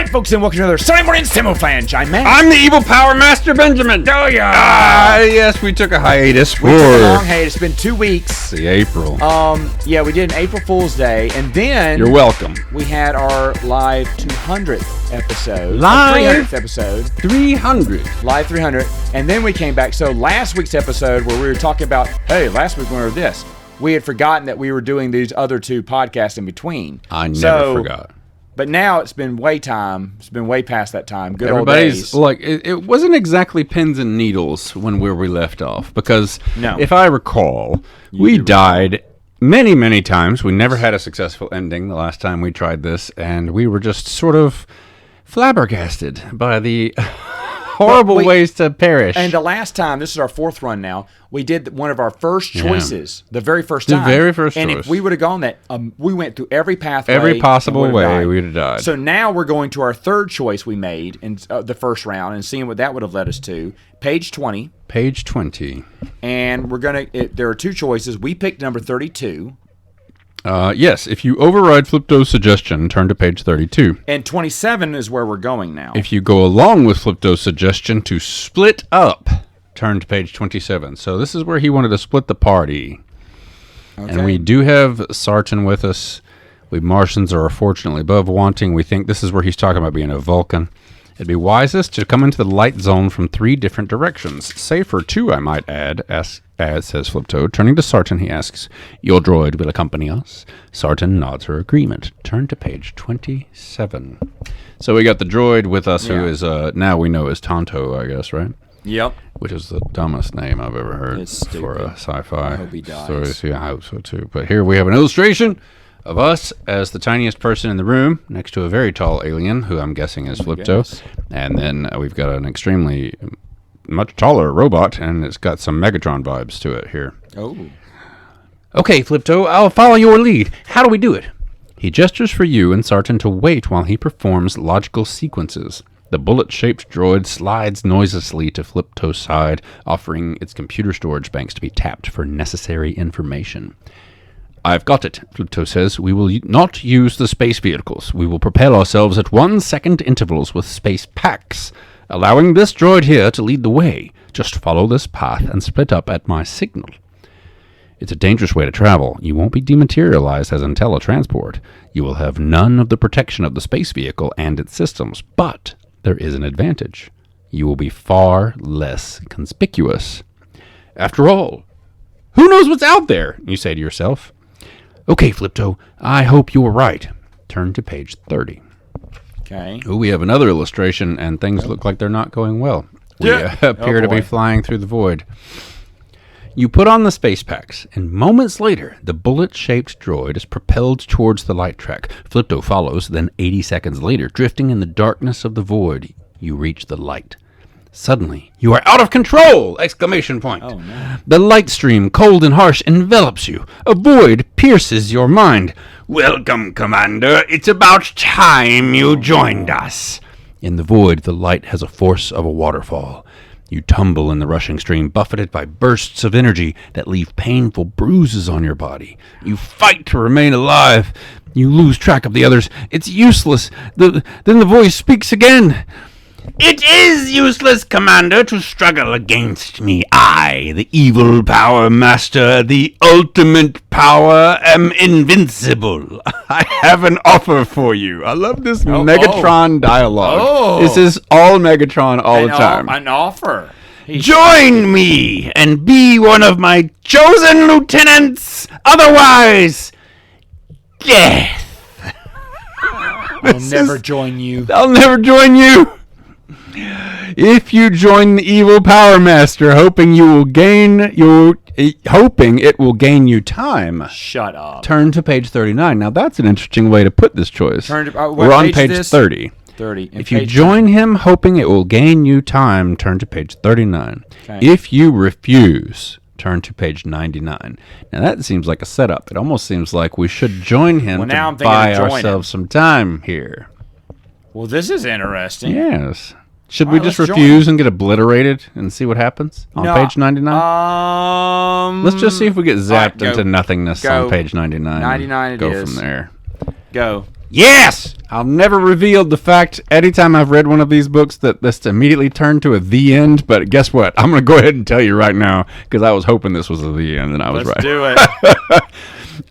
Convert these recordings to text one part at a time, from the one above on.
Alright, folks, and welcome to another Sunday morning Samoflange. I'm Matt. I'm the evil Power Master Benjamin. Oh, yeah. Yes, we took a hiatus for... We took a long hiatus. It's been 2 weeks. The April. Yeah, we did an April Fool's Day, and then... You're welcome. We had our live 200th episode. Live? 300th episode. 300. Live 300. And then we came back. So last week's episode where we were talking about, hey, last week we were this. We had forgotten that we were doing these other 2 podcasts in between. I never forgot. But now it's been way past that time. Good Everybody's old days. like, it wasn't exactly pins and needles where we left off. Because if I recall, we died many, many times. We never had a successful ending the last time we tried this. And we were just sort of flabbergasted by the horrible ways to perish. And the last time, this is our 4th run now, we did one of our first choices, the very first time. The very first choice. And if we would have gone that, we went through every pathway. Every possible way we would have died. So now we're going to our 3rd choice we made in the first round and seeing what that would have led us to. Page 20. Page 20. And we're going to, there are 2 choices. We picked number 32. Yes, if you override Flipto's suggestion, turn to page 32. And 27 is where we're going now. If you go along with Flipto's suggestion to split up, turn to page 27. So this is where he wanted to split the party. Okay. And we do have Sarton with us. We Martians are fortunately above wanting. We think this is where he's talking about being a Vulcan. It'd be wisest to come into the light zone from 3 different directions. Safer, too, I might add, says Flipto. Turning to Sarton, he asks, "Your droid will accompany us?" Sarton nods her agreement. Turn to page 27. So we got the droid with us, who is, now we know is Tonto, I guess, right? Yep. Which is the dumbest name I've ever heard for a sci-fi I hope he dies. story. Yeah, I hope so, too. But here we have an illustration of us as the tiniest person in the room, next to a very tall alien, who I'm guessing is Flipto. And then we've got an extremely much taller robot, and it's got some Megatron vibes to it here. Oh. Okay, Flipto, I'll follow your lead. How do we do it? He gestures for you and Sarton to wait while he performs logical sequences. The bullet-shaped droid slides noiselessly to Flipto's side, offering its computer storage banks to be tapped for necessary information. "I've got it," Flipto says. "We will not use the space vehicles. We will propel ourselves at 1-second intervals with space packs, allowing this droid here to lead the way. Just follow this path and split up at my signal. It's a dangerous way to travel. You won't be dematerialized as IntelliTransport. You will have none of the protection of the space vehicle and its systems, but there is an advantage. You will be far less conspicuous. After all, who knows what's out there?" you say to yourself. "Okay, Flipto, I hope you were right." Turn to page 30. Okay. Ooh, we have another illustration, and things look like they're not going well. We appear to be flying through the void. You put on the space packs, and moments later, the bullet-shaped droid is propelled towards the light track. Flipto follows, then 80 seconds later, drifting in the darkness of the void, you reach the light. Suddenly, you are out of control! Exclamation point. Oh, no. The light stream, cold and harsh, envelops you. A void pierces your mind. "Welcome, Commander. It's about time you joined us." In the void, the light has a force of a waterfall. You tumble in the rushing stream, buffeted by bursts of energy that leave painful bruises on your body. You fight to remain alive. You lose track of the others. It's useless. Then the voice speaks again. "It is useless, Commander, to struggle against me. I, the evil Power Master, the ultimate power, am invincible. I have an offer for you." I love this Megatron dialogue. Oh. This is all Megatron all the time. An offer. "Join me and be one of my chosen lieutenants. Otherwise, death." I'll never join you. I'll never join you. If you join the evil Power Master, hoping it will gain you time. Shut up. Turn to page 39. Now that's an interesting way to put this choice. We're on page 30. 30. If you join him, hoping it will gain you time, turn to page 39. Okay. If you refuse, turn to page 99. Now that seems like a setup. It almost seems like we should join him to buy ourselves some time here. Well, this is interesting. Yes. Should we just refuse and get obliterated and see what happens on page 99? Let's just see if we get zapped into nothingness on page 99. 99 it is. Go from there. Go. Yes! I've never revealed the fact anytime I've read one of these books that this immediately turned to a the end, but guess what? I'm going to go ahead and tell you right now because I was hoping this was a the end and I was Let's right. do it.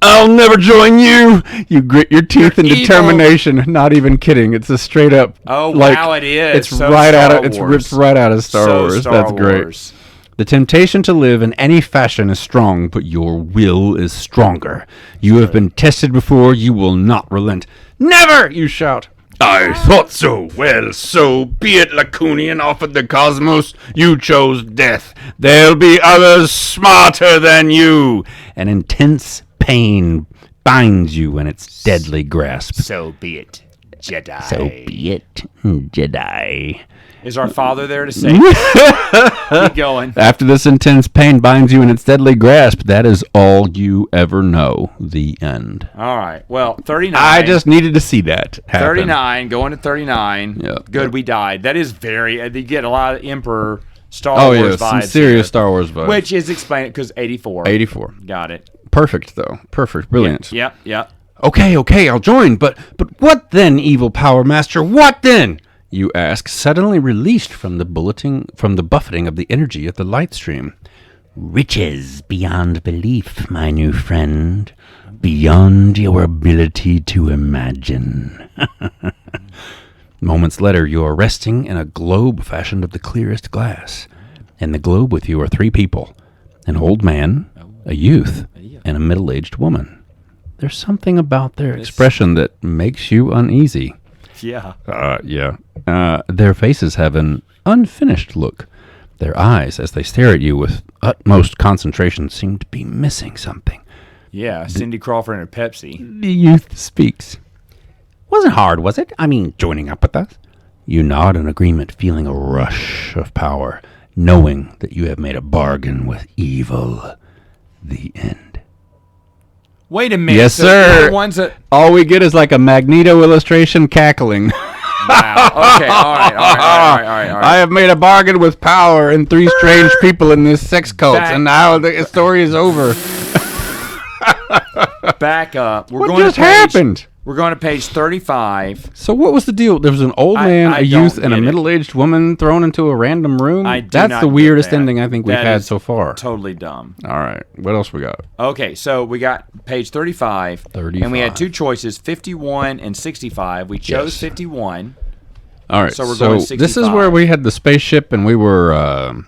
I'll never join you. You grit your teeth in You're determination. Not even kidding. It's a straight up. Oh, like, wow, it is. It's So right out Star of. It's Wars. ripped right out of Star So Wars. Star That's Wars. great. The temptation to live in any fashion is strong, but your will is stronger. You have been tested before. You will not relent. Never! You shout. I thought so. Well, so be it, Lacunian offered the cosmos. You chose death. There'll be others smarter than you. An intense pain binds you in its deadly grasp. So be it, Jedi. So be it, Jedi. Is our father there to say it? Keep going. After this intense pain binds you in its deadly grasp, that is all you ever know. The end. All right. Well, 39. I just needed to see that happen. 39, going to 39. Yep. Good, we died. That is very, you get a lot of Emperor Star Oh, Wars yeah, vibes. some serious here, Star Wars vibes. Which is explained because 84. 84. Got it. Perfect, though. Perfect. Brilliant. Yep. Okay, I'll join. But what then, evil Power Master? What then? You ask, suddenly released from the buffeting of the energy of the light stream. Riches beyond belief, my new friend. Beyond your ability to imagine. Moments later, you are resting in a globe fashioned of the clearest glass. In the globe with you are 3 people. An old man, a youth, and a middle-aged woman. There's something about their expression that makes you uneasy. Yeah. Their faces have an unfinished look. Their eyes, as they stare at you with utmost concentration, seem to be missing something. Yeah, Cindy Crawford and her Pepsi. The youth speaks. Wasn't hard, was it? I mean, joining up with us? You nod in agreement, feeling a rush of power, knowing that you have made a bargain with evil. The end. Wait a minute. Yes, so sir. the ones that, All we get is like a Magneto illustration cackling. wow. Okay, all right. I have made a bargain with power and 3 strange people in this sex cult, and now the story is over. Back up. What just happened? We're going to page 35. So what was the deal? There was an old man, I a youth, don't and a get it. middle-aged woman thrown into a random room? That's That's the weirdest ending I think we've had so far. Totally dumb. All right. What else we got? Okay, so we got page 35. And we had 2 choices, 51 and 65. We chose Yes. 51. All right. So we're going 65. This is where we had the spaceship, and we were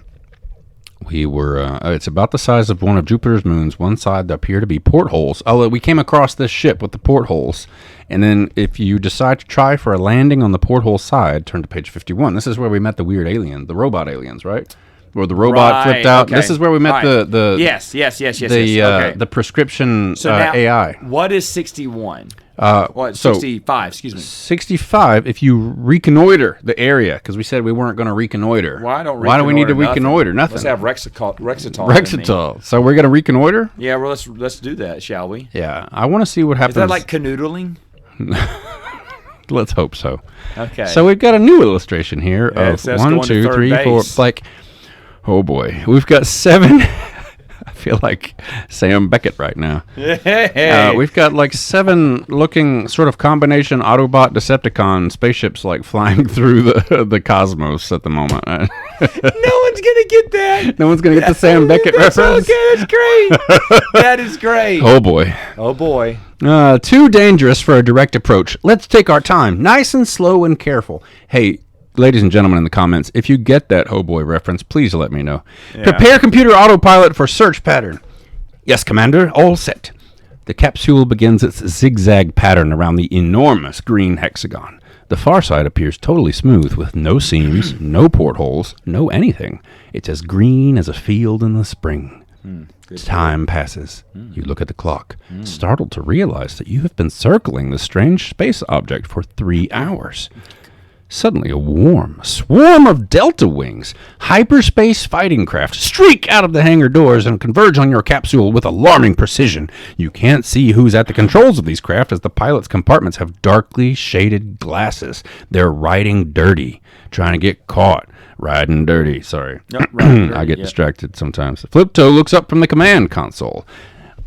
it's about the size of one of Jupiter's moons. One side appear to be portholes. Oh, we came across this ship with the portholes. And then if you decide to try for a landing on the porthole side, turn to page 51. This is where we met the weird alien, the robot aliens, right? Where the robot flipped out. Okay. This is where we met the Yes. the prescription now, AI. What is 61? So 65, excuse me. 65, if you reconnoiter the area, because we said we weren't going to reconnoiter. Why do we need to reconnoiter? Nothing. Let's have Rexitol. Rexitol. So we're going to reconnoiter? Yeah, well, let's do that, shall we? Yeah. I want to see what happens. Is that like canoodling? Let's hope so. Okay. So we've got a new illustration here Yeah, it of says 1, going to 2, third 3, 4. base. Like, oh boy, we've got 7. I feel like Sam Beckett right now. Hey. We've got like 7 looking sort of combination Autobot Decepticon spaceships like flying through the cosmos at the moment. No one's gonna get that. No one's gonna get the Sam Beckett That's reference. okay. That's great. That is great. Oh boy. Oh boy. Too dangerous for a direct approach. Let's take our time, nice and slow and careful. Hey, ladies and gentlemen in the comments, if you get that oh boy reference, please let me know. Yeah. Prepare computer autopilot for search pattern. Yes, Commander, all set. The capsule begins its zigzag pattern around the enormous green hexagon. The far side appears totally smooth with no seams, no portholes, no anything. It's as green as a field in the spring. Time passes. You look at the clock, startled to realize that you have been circling the strange space object for 3 hours. Suddenly, a swarm of Delta Wings, hyperspace fighting craft, streak out of the hangar doors and converge on your capsule with alarming precision. You can't see who's at the controls of these craft as the pilot's compartments have darkly shaded glasses. They're riding dirty, trying to get caught. Riding dirty, sorry. Yep, riding dirty, I get yep. distracted sometimes. Flipto looks up from the command console.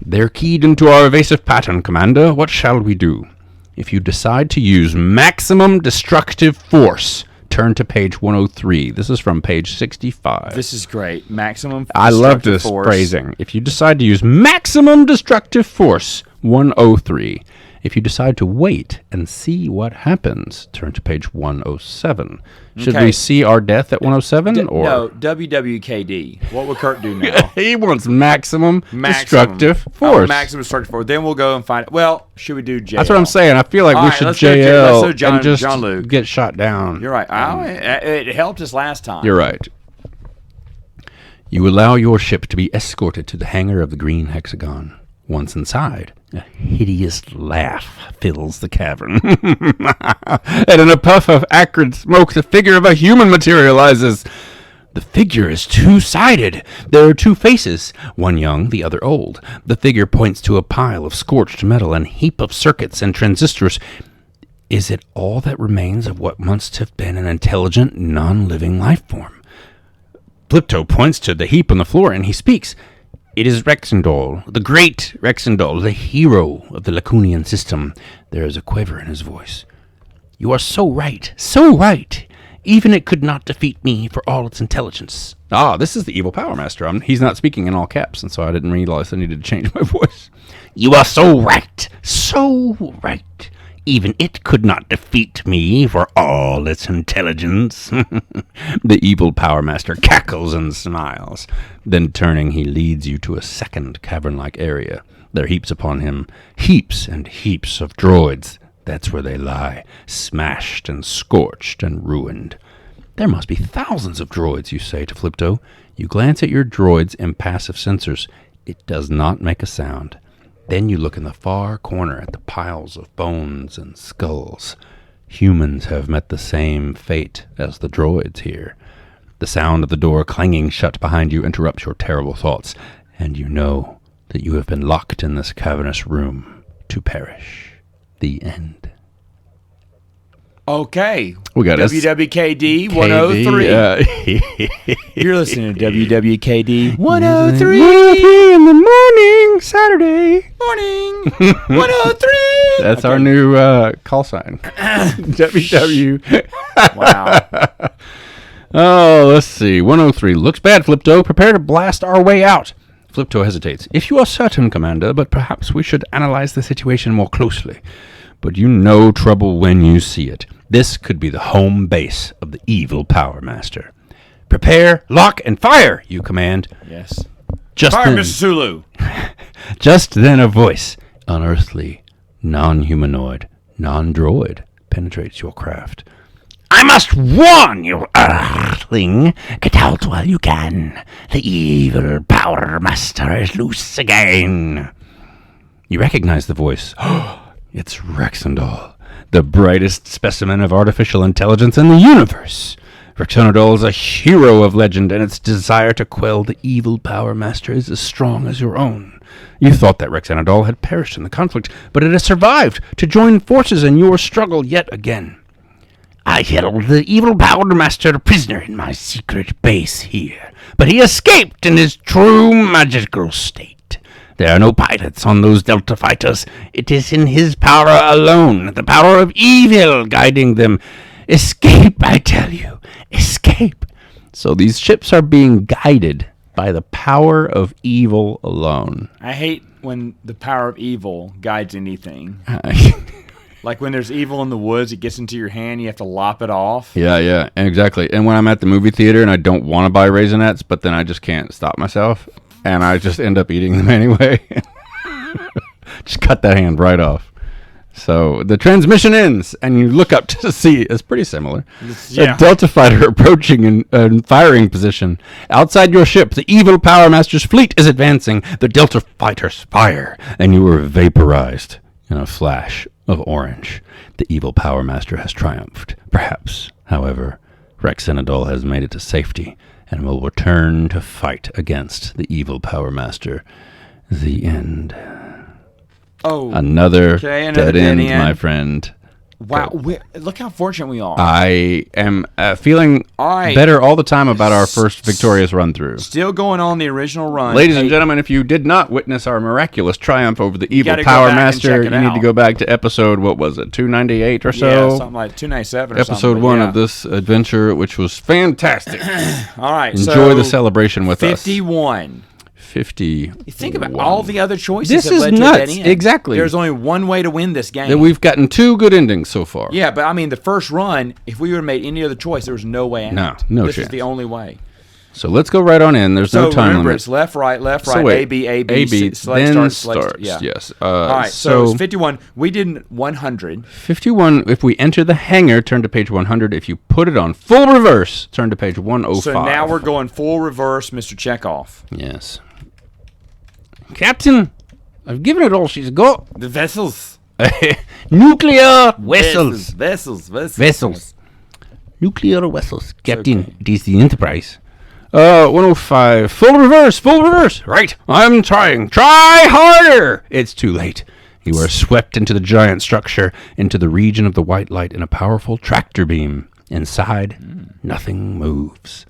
They're keyed into our evasive pattern, Commander. What shall we do? If you decide to use maximum destructive force, turn to page 103. This is from page 65. This is great. Maximum I love destructive this force. phrasing. If you decide to use maximum destructive force, 103. If you decide to wait and see what happens, turn to page 107. Should Okay. we see our death at 107? or No, WWKD. What would Kurt do now? He wants maximum destructive force. Maximum destructive force. Then we'll go and find. Well, should we do JL? That's what I'm saying. I feel like All we right, should let's do JL let's do and just Jean-Luc. get shot down. You're right. It helped us last time. You're right. You allow your ship to be escorted to the hangar of the Green Hexagon. Once inside, a hideous laugh fills the cavern. And in a puff of acrid smoke, the figure of a human materializes. The figure is two-sided. There are two faces, one young, the other old. The figure points to a pile of scorched metal and heap of circuits and transistors. Is it all that remains of what must have been an intelligent, non-living life form? Flipto points to the heap on the floor, and he speaks. It is Rexendol, the great Rexendol, the hero of the Lacunian system. There is a quiver in his voice. You are so right, so right. Even it could not defeat me for all its intelligence. Ah, this is the evil Power Master. He's not speaking in all caps, and so I didn't realize I needed to change my voice. You are so right, so right. Even it could not defeat me for all its intelligence. The evil Power Master cackles and smiles. Then turning, he leads you to a second cavern-like area. There heaps upon him heaps and heaps of droids. That's where they lie, smashed and scorched and ruined. There must be thousands of droids, you say to Flipto. You glance at your droid's impassive sensors. It does not make a sound. Then you look in the far corner at the piles of bones and skulls. Humans have met the same fate as the droids here. The sound of the door clanging shut behind you interrupts your terrible thoughts, and you know that you have been locked in this cavernous room to perish. The end. Okay. We got WWKD 103. You're listening to WWKD 103. 103 in the morning, Saturday. Morning. 103. That's our new call sign. WW. Wow. Oh, let's see. 103. Looks bad, Flipto. Prepare to blast our way out. Flipto hesitates. If you are certain, Commander, but perhaps we should analyze the situation more closely. But you know trouble when you see it. This could be the home base of the evil Power Master. Prepare, lock, and fire, you command. Yes. Just Fire, then, Mr. Sulu. Just then a voice, unearthly, non-humanoid, non-droid, penetrates your craft. I must warn you, Earthling. Get out while you can. The evil Power Master is loose again. You recognize the voice. It's Rexendol, the brightest specimen of artificial intelligence in the universe. Rexendol is a hero of legend, and its desire to quell the evil Power Master is as strong as your own. You thought that Rexendol had perished in the conflict, but it has survived to join forces in your struggle yet again. I held the evil Power Master prisoner in my secret base here, but he escaped in his true magical state. There are no pilots on those Delta fighters. It is in his power alone, the power of evil, guiding them. Escape, I tell you. Escape. So these ships are being guided by the power of evil alone. I hate when the power of evil guides anything. Like when there's evil in the woods, it gets into your hand, you have to lop it off. Yeah, exactly. And when I'm at the movie theater and I don't want to buy Raisinets, but then I just can't stop myself, and I just end up eating them anyway. Just cut that hand right off. So the transmission ends, and you look up to see, it's pretty similar. Yeah. A Delta fighter approaching in firing position. Outside your ship, the evil Power Master's fleet is advancing. The Delta fighters fire, and you are vaporized in a flash of orange. The evil Power Master has triumphed. Perhaps, however, Rexendol has made it to safety and will return to fight against the evil Power Master. The end. Oh. Another Okay, dead end, my friend. Wow, look how fortunate we are. I am feeling better all the time about our first victorious run-through. Still going on the original run. Ladies and gentlemen, if you did not witness our miraculous triumph over the evil Power Master, you need to go back to episode, what was it, 298 or so? Yeah, something like 297 or something. Episode 1 of this adventure, which was fantastic. All right, Enjoy the celebration with 51. 50. You think about all the other choices. This is nuts. Exactly. There's only one way to win this game. We've gotten 2 good endings so far. Yeah, but I mean, the first run, if we would have made any other choice, there was no way out. No This chance. is the only way. So let's go right on in. There's no time remember, limit. it's left, right, So wait, A, B, then starts. Yeah. Yes. All right, so it's 51. We did 100. 51, if we enter the hangar, turn to page 100. If you put it on full reverse, turn to page 105. So now we're going full reverse, Mr. Chekhov. Yes. Captain, I've given it all she's got. The vessels. Nuclear vessels. Vessels. Nuclear vessels. Captain, okay. It is the Enterprise. 105. Full reverse. Right. I'm trying. Try harder. It's too late. You are swept into the giant structure, into the region of the white light in a powerful tractor beam. Inside, nothing moves.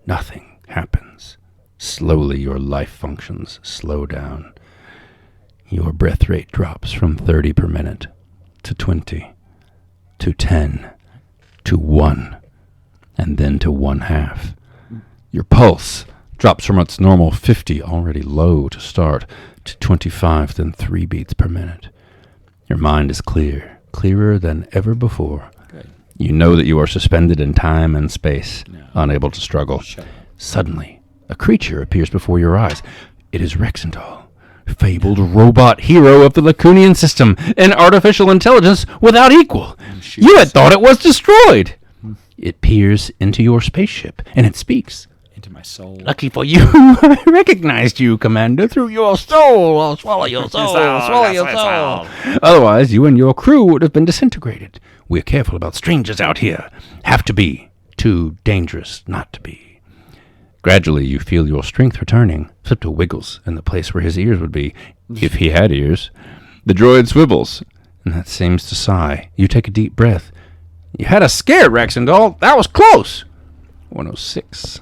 Nothing happens. Slowly, your life functions slow down. Your breath rate drops from 30 per minute to 20 to 10 to 1 and then to 1/2. Your pulse drops from its normal 50, already low to start, to 25, then 3 beats per minute. Your mind is clear, clearer than ever before. Good. You know that you are suspended in time and space, unable to struggle. Suddenly, a creature appears before your eyes. It is Rexendal, fabled robot hero of the Lacunian system, an artificial intelligence without equal. You had thought it was destroyed. It peers into your spaceship, and it speaks. Into my soul. Lucky for you, I recognized you, Commander, through your soul. I'll swallow your soul. Swallow your soul. Otherwise, you and your crew would have been disintegrated. We're careful about strangers out here. Have to be. Too dangerous not to be. Gradually, you feel your strength returning. Flipto wiggles in the place where his ears would be, if he had ears. The droid swivels, and that seems to sigh. You take a deep breath. You had us scared, Rexendal. That was close. 106.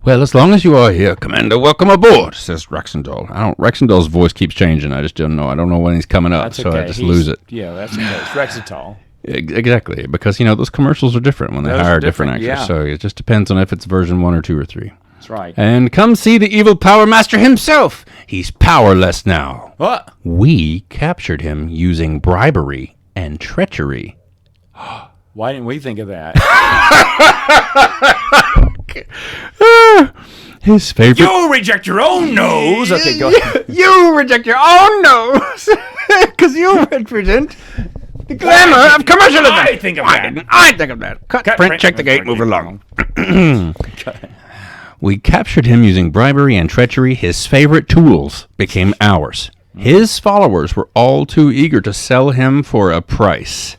Well, as long as you are here, Commander, welcome aboard, says Rexendal. Rexendal's voice keeps changing. I just don't know. I don't know when he's coming up, that's so okay. I just lose it. Yeah, that's okay. It's Rexendal. Exactly, because, those commercials are different when they hire different actors, yeah. So it just depends on if it's version 1 or 2 or 3. That's right. And come see the evil Power Master himself. He's powerless now. What? We captured him using bribery and treachery. Why didn't we think of that? His favorite... You reject your own nose! Okay, go ahead. You reject your own nose! Because you represent... the glamour of commercialism. I think of that. I think of that. Cut, print, check the gate, move along. We captured him using bribery and treachery. His favorite tools became ours. His followers were all too eager to sell him for a price.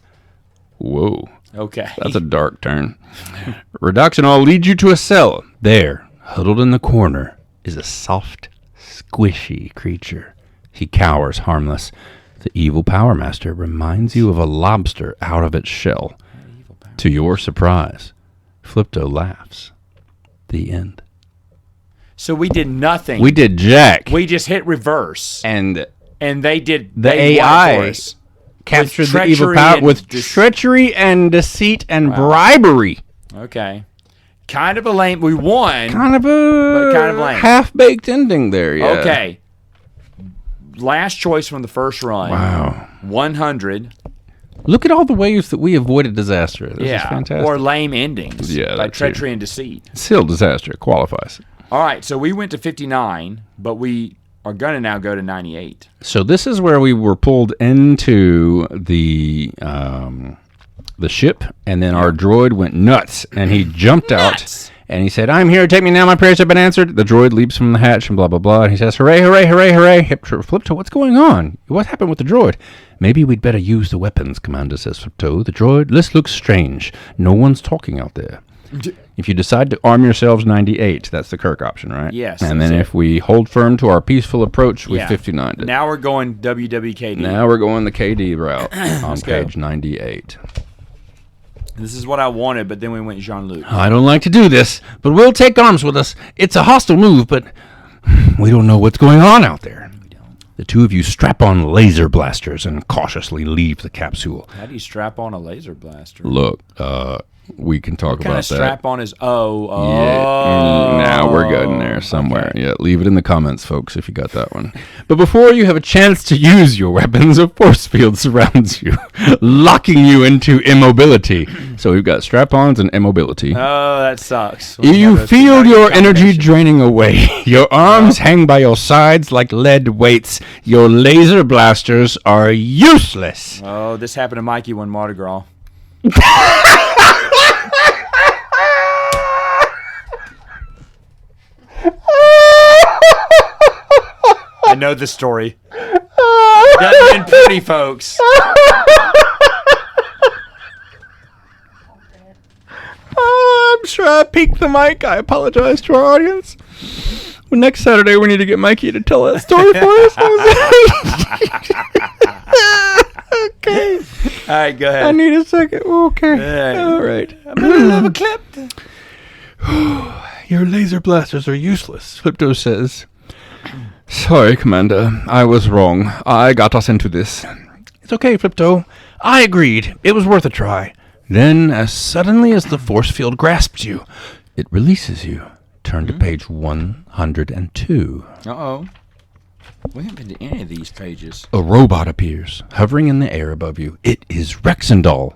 Whoa. Okay. That's a dark turn. Reduction, I'll lead you to a cell. There, huddled in the corner, is a soft, squishy creature. He cowers, harmless. The evil Power Master reminds you of a lobster out of its shell. To your surprise, Flipto laughs. The end. So we did nothing. We did jack. We just hit reverse. And they did... The AI captured the evil power with treachery and deceit and bribery. Okay. Kind of a lame... We won. Kind of lame. Half-baked ending there, yeah. Okay. Last choice from the first run. Wow. 100. Look at all the ways that we avoided disaster. This is fantastic. Or lame endings. Yeah, by treachery and deceit. Still disaster. Qualifies. All right, so we went to 59, but we are going to now go to 98. So this is where we were pulled into the ship, and then our droid went nuts, and he jumped out. And he said, I'm here, take me now, my prayers have been answered. The droid leaps from the hatch and blah, blah, blah. And he says, hooray, hooray, hooray, hooray. Flipto, what's going on? What happened with the droid? Maybe we'd better use the weapons, Commander, says Flipto. The droid, this looks strange. No one's talking out there. If you decide to arm yourselves, 98. That's the Kirk option, right? Yes. And then if we hold firm to our peaceful approach, we Yeah. 59'd it. Now we're going WWKD. Now we're going the KD route on page 98. This is what I wanted, but then we went Jean-Luc. I don't like to do this, but we'll take arms with us. It's a hostile move, but we don't know what's going on out there. The two of you strap on laser blasters and cautiously leave the capsule. How do you strap on a laser blaster? Look, we can talk What kind about of that. strap on is Now we're good in there somewhere. Okay. Yeah, leave it in the comments, folks, if you got that one. But before you have a chance to use your weapons, a force field surrounds you, locking you into immobility. So we've got strap-ons and immobility. Oh, that sucks. You feel your energy draining away. Your arms hang by your sides like lead weights. Your laser blasters are useless. Oh, this happened to Mikey one Mardi Gras. I know the story. Doesn't been pretty, folks. I'm sure I peaked the mic. I apologize to our audience. Well, next Saturday, we need to get Mikey to tell that story for us. Okay. All right, go ahead. I need a second. Okay. All right. I'm in the middle of a clip. Your laser blasters are useless, Flipto says. Sorry, Commander. I was wrong. I got us into this. It's okay, Flipto. I agreed. It was worth a try. Then, as suddenly as the force field grasps you, it releases you. Turn to page 102. Uh-oh. We haven't been to any of these pages. A robot appears, hovering in the air above you. It is Rexendal,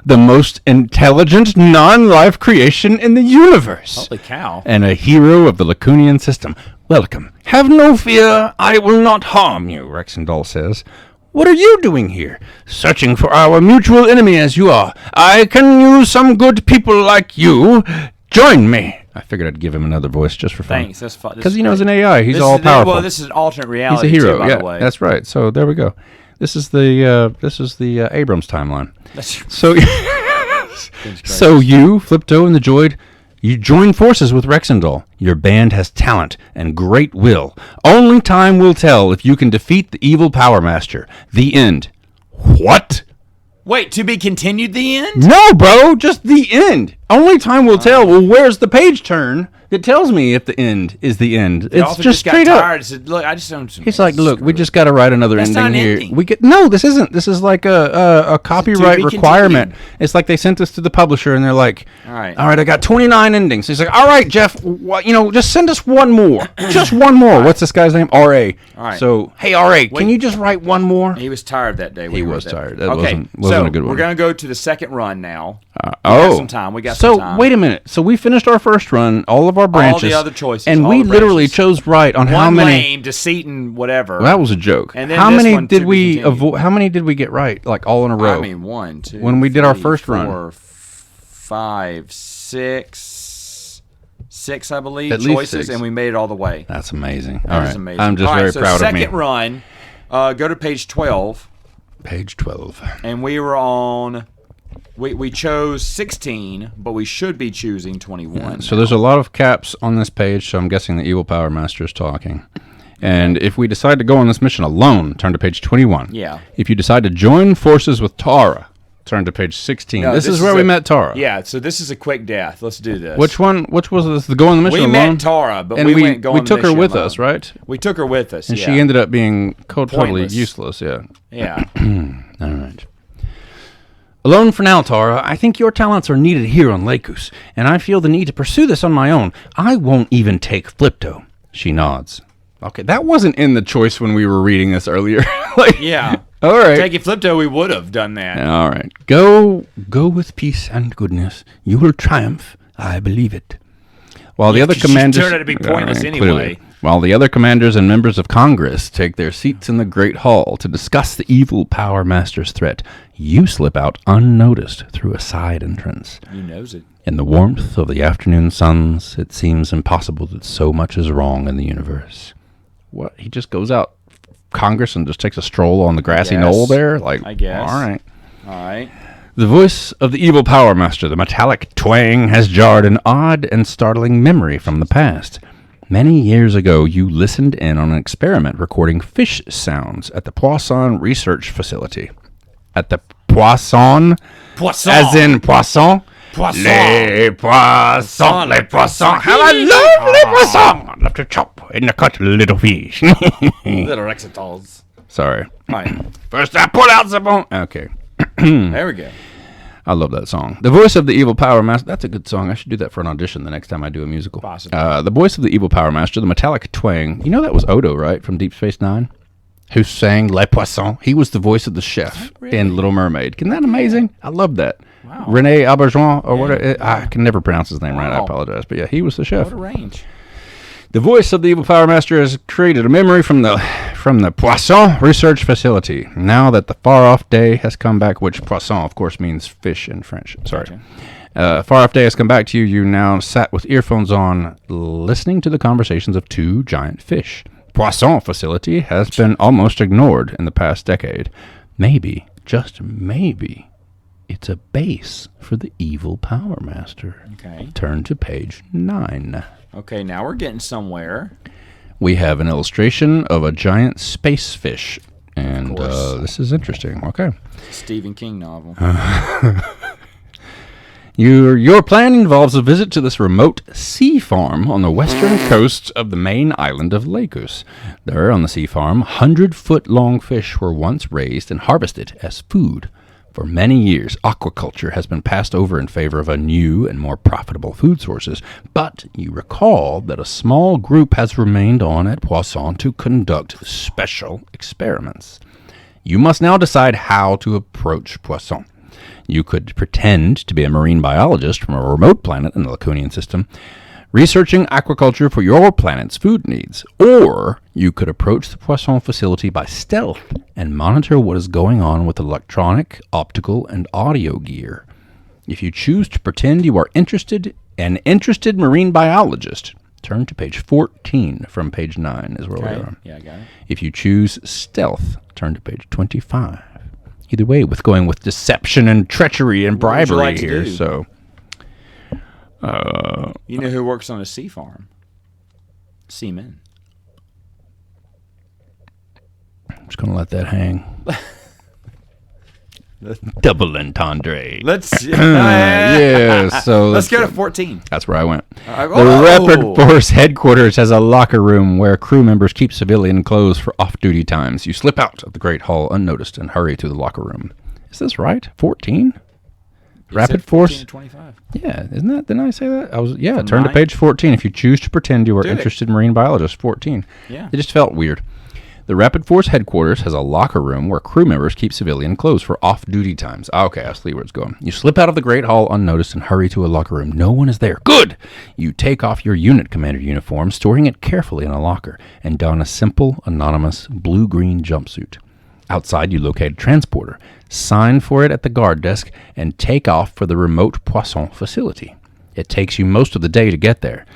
the most intelligent non-life creation in the universe. Holy cow. And a hero of the Lacunian system. Welcome. Have no fear. I will not harm you, Rexendal says. What are you doing here? Searching for our mutual enemy as you are. I can use some good people like you. Join me. I figured I'd give him another voice just for fun. Thanks. That's fun. Because he knows an AI. He's all powerful. Well, this is an alternate reality. He's a hero. Too, by Yeah, the way. that's right. So there we go. This is the Abrams timeline. So so you, Flipto, and the Droid, you join forces with Rexendal. Your band has talent and great will. Only time will tell if you can defeat the evil Power Master. The end. What? Wait, to be continued the end? No, bro, just the end. Only time will tell. Well, where's the page turn that tells me if the end is the end? It's just straight got up. tired. Said, look, I just don't. He's like, look, we just got to write another That's ending not an here. ending. We get no. This isn't. This is like a copyright requirement. It's like they sent this to the publisher and they're like, all right, I got 29 endings. He's like, all right, Jeff, just send us one more, just one more. What's this guy's name? R.A. All right. So hey, R.A., can you just write one more? He was tired that day. He was tired. That okay, wasn't a good one. We're gonna go to the second run now. We got some time. We got some time. So wait a minute. So we finished our first run, all of our branches, all the other choices, and we literally chose right on how many. Lame, deceit, and whatever. Well, that was a joke. And then how many did we avoid? How many did we get right? Like all in a row. I mean, 1, 2. When we did our first 4, run, 5, 6, I believe. At choices, least 6. and we made it all the way. That's amazing. That is amazing. I'm just very proud of me. Second run. Go to page 12. Page 12. And we were on. We chose 16, but we should be choosing 21. Yeah, so there's a lot of caps on this page, so I'm guessing the evil Power Master is talking. And if we decide to go on this mission alone, turn to page 21. Yeah. If you decide to join forces with Tara, turn to page 16. No, this is where we met Tara. Yeah, so this is a quick death. Let's do this. Which was this? The go on the mission alone? We met Tara, but we went going we took her with us, right? We took her with us, and she ended up being totally useless, yeah. Yeah. All right. Alone for now, Tara. I think your talents are needed here on Lakus, and I feel the need to pursue this on my own. I won't even take Flipto. She nods. Okay, that wasn't in the choice when we were reading this earlier. Yeah. All right. Take it Flipto, we would have done that. All right. Go with peace and goodness. You will triumph. I believe it. While the other commanders turned out to be pointless anyway. Clearly. While the other commanders and members of Congress take their seats in the Great Hall to discuss the evil Power Master's threat, you slip out unnoticed through a side entrance. You knows it. In the warmth of the afternoon suns, it seems impossible that so much is wrong in the universe. What? He just goes out Congress and just takes a stroll on the grassy knoll there? I guess. All right. The voice of the evil Power Master, the metallic twang, has jarred an odd and startling memory from the past. Many years ago, you listened in on an experiment recording fish sounds at the Poisson Research Facility. At the Poisson? Poisson! As in poisson? Poisson! Les poissons, les poissons, have a lovely poisson! Love to chop in the cut, little fish. Little Rexitals. Sorry. All right. First I pull out the bone. Okay. There we go. I love that song. The voice of the evil Power Master. That's a good song. I should do that for an audition the next time I do a musical. Possibly. The voice of the evil Power Master, the metallic twang. You know that was Odo, right, from Deep Space Nine? Who sang Les Poissons. He was the voice of the chef in Little Mermaid. Isn't that amazing? I love that. Wow. Rene Auberjonois, or whatever. I can never pronounce his name right. I Wow. apologize. But yeah, he was the chef. What a range. The voice of the evil Power Master has created a memory from the Poisson Research Facility. Now that the far-off day has come back, which Poisson, of course, means fish in French. Sorry. Far-off day has come back to you. You now sat with earphones on, listening to the conversations of two giant fish. Poisson Facility has been almost ignored in the past decade. Maybe, just maybe, it's a base for the evil Power Master. Okay. Turn to page 9. Okay, now we're getting somewhere. We have an illustration of a giant space fish, and course. this is interesting. Okay. Stephen King novel. Your plan involves a visit to this remote sea farm on the western coast of the main island of Lagos. There, on the sea farm, 100-foot-long fish were once raised and harvested as food. For many years, aquaculture has been passed over in favor of a new and more profitable food sources, but you recall that a small group has remained on at Poisson to conduct special experiments. You must now decide how to approach Poisson. You could pretend to be a marine biologist from a remote planet in the Laconian system, researching aquaculture for your planet's food needs, or you could approach the Poisson facility by stealth and monitor what is going on with electronic, optical, and audio gear. If you choose to pretend you are an interested marine biologist, turn to page 14 from page 9 is where we are. Yeah, I got it. If you choose stealth, turn to page 25. Either way, with going with deception and treachery and What would you bribery like to here, do? so... You know who works on a sea farm? Seamen. I'm just going to let that hang. Double entendre. Let's Yeah, so let's go to 14. That's where I went. right, The whoa! Rapid Force headquarters has a locker room where crew members keep civilian clothes for off-duty times. You slip out of the Great Hall unnoticed and hurry to the locker room. Is this right? 14? Rapid Force? 25. Yeah, isn't that? Didn't I say that? From Turn to 9? page 14 if you choose to pretend you are Did it? interested marine biologist. 14. Yeah. It just felt weird. The Rapid Force headquarters has a locker room where crew members keep civilian clothes for off-duty times. Okay, I see where it's going. You slip out of the Great Hall unnoticed and hurry to a locker room. No one is there. Good! You take off your unit commander uniform, storing it carefully in a locker, and don a simple, anonymous, blue-green jumpsuit. Outside, you locate a transporter, sign for it at the guard desk, and take off for the remote Poisson facility. It takes you most of the day to get there.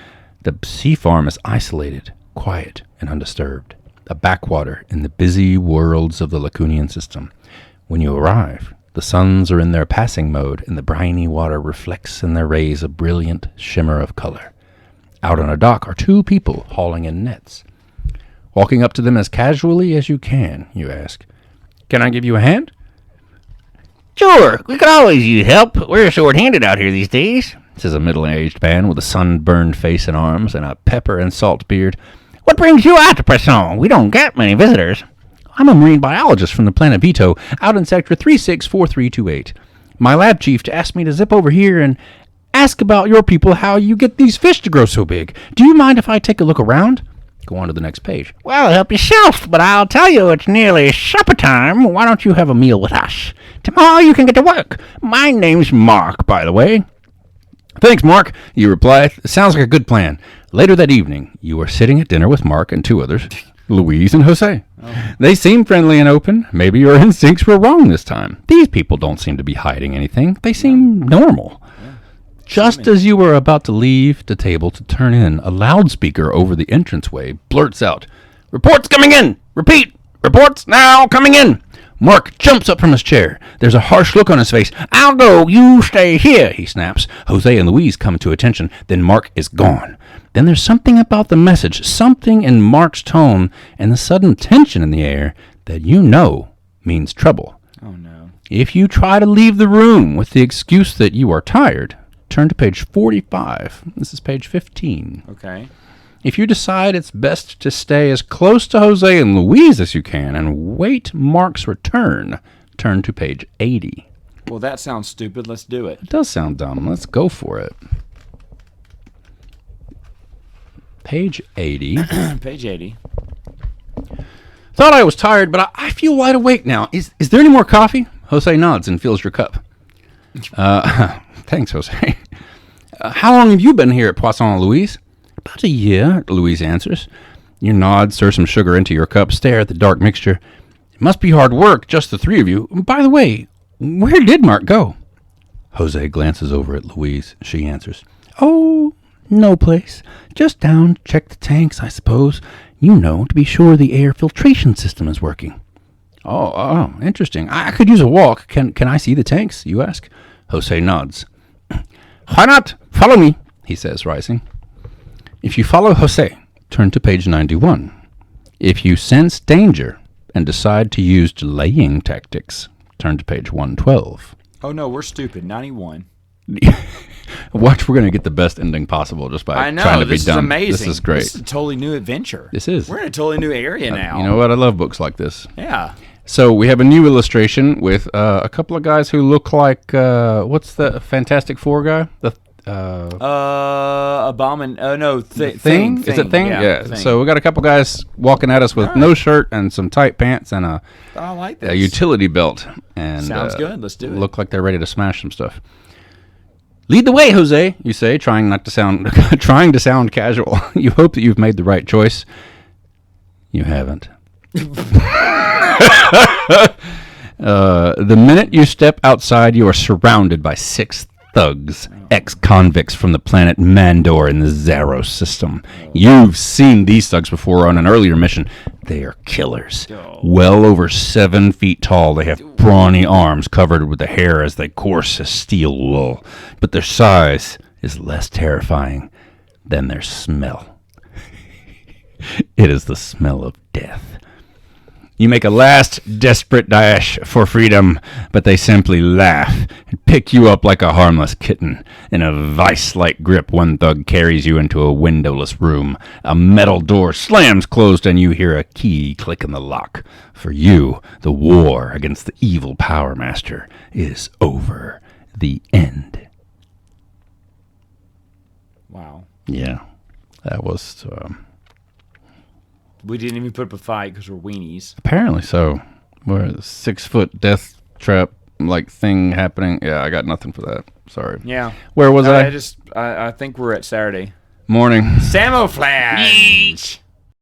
The sea farm is isolated, quiet, and undisturbed. A backwater in the busy worlds of the Laconian system. When you arrive, the suns are in their passing mode, and the briny water reflects in their rays a brilliant shimmer of color. Out on a dock are two people hauling in nets. Walking up to them as casually as you can, you ask, "Can I give you a hand?" Sure, we could always use help. We're short-handed out here these days. Says a middle-aged man with a sunburned face and arms and a pepper and salt beard. What brings you out to Poisson? We don't get many visitors. I'm a marine biologist from the planet Vito, out in sector 364328. My lab chief asked me to zip over here and ask about your people how you get these fish to grow so big. Do you mind if I take a look around? Go on to the next page. Well, help yourself, but I'll tell you it's nearly supper time. Why don't you have a meal with us? Tomorrow you can get to work. My name's Mark, by the way. Thanks, Mark, you reply. Sounds like a good plan. Later that evening, you are sitting at dinner with Mark and two others, Louise and Jose. Oh. They seem friendly and open. Maybe your instincts were wrong this time. These people don't seem to be hiding anything. They seem normal. Yeah. Just as you were about to leave the table to turn in, a loudspeaker over the entranceway blurts out, "Reports coming in! Repeat! Reports now coming in!" Mark jumps up from his chair. There's a harsh look on his face. I'll go. You stay here, He snaps. Jose and Louise come to attention. Then Mark is gone. Then there's something about the message, something in Mark's tone, and the sudden tension in the air that you know means trouble. Oh, no. If you try to leave the room with the excuse that you are tired, turn to page 45. This is page 15. Okay. If you decide it's best to stay as close to Jose and Louise as you can and wait Mark's return, turn to page 80. Well, that sounds stupid. Let's do it. It does sound dumb. Let's go for it. Page 80. Page 80. Thought I was tired, but I feel wide awake now. Is there any more coffee? Jose nods and fills your cup. Thanks, Jose. How long have you been here at Poisson, Louise? About a year, Louise answers. You nod, stir some sugar into your cup, stare at the dark mixture. It must be hard work, just the three of you. By the way, where did Mark go? Jose glances over at Louise. She answers. Oh, no place. Just down to check the tanks, I suppose. You know, to be sure the air filtration system is working. Oh, interesting. I could use a walk. Can I see the tanks, you ask? Jose nods. Why not? Follow me, he says, rising. If you follow Jose, turn to page 91. If you sense danger and decide to use delaying tactics, turn to page 112. Oh, no, we're stupid. 91. Watch, we're going to get the best ending possible just by trying to be dumb. This is amazing. This is great. This is a totally new adventure. This is. We're in a totally new area now. You know what? I love books like this. Yeah. So we have a new illustration with a couple of guys who look like, what's the Fantastic Four guy? The Thing? Is it Thing? Yeah. Thing. So we got a couple guys walking at us with no shirt and some tight pants and I like this. a utility belt. And Sounds good. Let's do it. Look like they're ready to smash some stuff. Lead the way, Jose, you say, trying to sound casual. You hope that you've made the right choice. You haven't. The minute you step outside, you are surrounded by 6 thugs, ex-convicts from the planet Mandor in the Zaros system. You've seen these thugs before on an earlier mission. They are killers. Well over 7 feet tall, they have brawny arms covered with the hair as they course as steel wool. But their size is less terrifying than their smell. It is the smell of death. You make a last desperate dash for freedom, but they simply laugh and pick you up like a harmless kitten. In a vice-like grip, one thug carries you into a windowless room. A metal door slams closed and you hear a key click in the lock. For you, the war against the evil Power Master is over. The end. Wow. Yeah, that was... We didn't even put up a fight because we're weenies. Apparently so. We're a 6-foot death trap like thing happening. Yeah, I got nothing for that. Sorry. Yeah. Where was I? I think we're at Saturday. Morning. Samoflange.